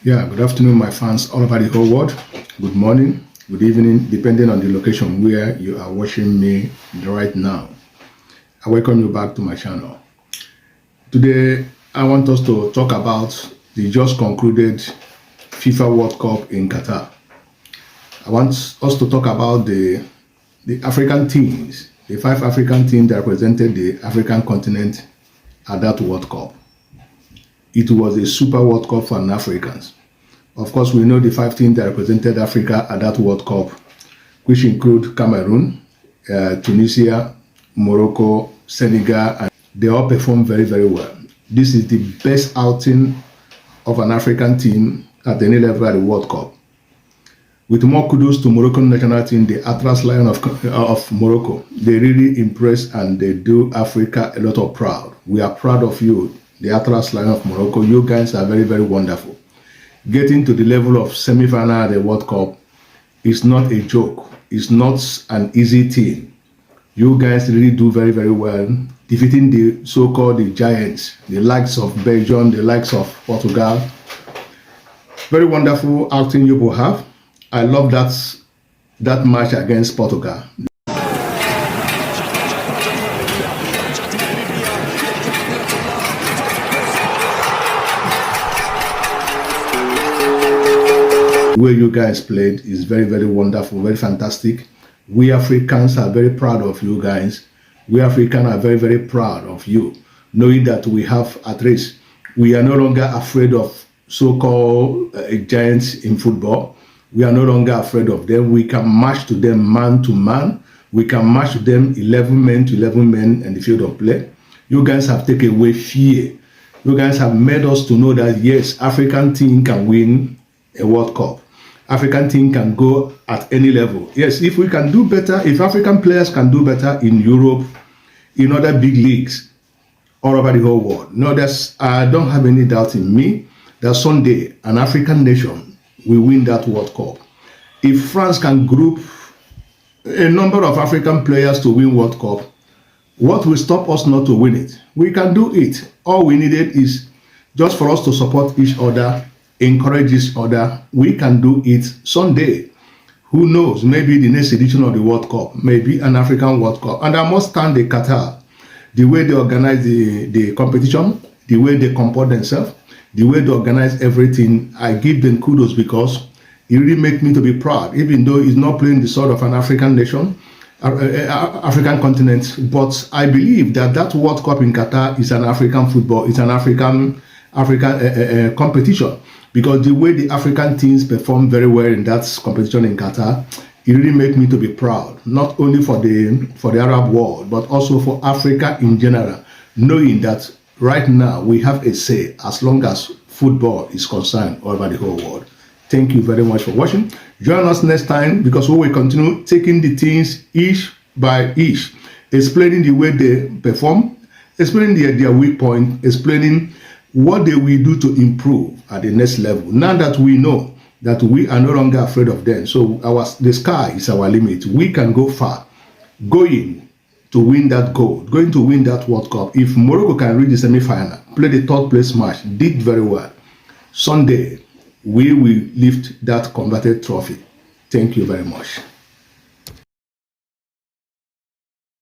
Yeah, good afternoon, my fans all over the whole world. Good morning, good evening, depending on the location where you are watching me right now. I welcome you back to my channel. Today, I want us to talk about the just concluded FIFA World Cup in Qatar. I want us to talk about the African teams, the 5 African teams that represented the African continent at that World Cup. It was a super World Cup for Africans. Of course, we know the 5 teams that represented Africa at that World Cup, which include Cameroon, Tunisia, Morocco, Senegal, and they all performed very, very well. This is the best outing of an African team at any level at the World Cup. With more kudos to Moroccan national team, the Atlas Lion of Morocco. They really impress and they do Africa a lot of proud. We are proud of you, the Atlas Lion of Morocco. You guys are very, very wonderful. Getting to the level of semi-final at the World Cup is not a joke. It's not an easy thing. You guys really do very, very well, defeating the so-called the giants, the likes of Belgium, the likes of Portugal. Very wonderful outing you will have. I love that match against Portugal. The way you guys played is very, very wonderful, very fantastic. We Africans are very proud of you guys. We Africans are very, very proud of you, knowing that we have at least, we are no longer afraid of so-called giants in football. We are no longer afraid of them. We can march to them man to man. We can march to them 11 men to 11 men in the field of play. You guys have taken away fear. You guys have made us to know that yes, African team can win a World Cup. African team can go at any level. Yes, if we can do better, if African players can do better in Europe, in other big leagues all over the whole world. No, I don't have any doubt in me that someday an African nation will win that World Cup. If France can group a number of African players to win World Cup, what will stop us not to win it? We can do it. All we needed is just for us to support each other, encourage each other. We can do it someday. Who knows? Maybe the next edition of the World Cup, maybe an African World Cup. And I must thank the Qatar, the way they organize the competition, the way they comport themselves, the way they organize everything. I give them kudos because it really makes me to be proud, even though it's not playing the sort of an African nation, African continent. But I believe that World Cup in Qatar is an African football, it's an African competition, because the way the African teams perform very well in that competition in Qatar, it really makes me to be proud, not only for the Arab world, but also for Africa in general, knowing that right now we have a say as long as football is concerned all over the whole world. Thank you very much for watching. Join us next time, because we will continue taking the things each by each, explaining the way they perform, explaining their weak point, explaining what they will do to improve at the next level. Now that we know that we are no longer afraid of them, so the sky is our limit. We can go far, going to win that gold, going to win that World Cup. If Morocco can reach the semi-final, play the 3rd place match, did very well, Sunday we will lift that converted trophy. Thank you very much.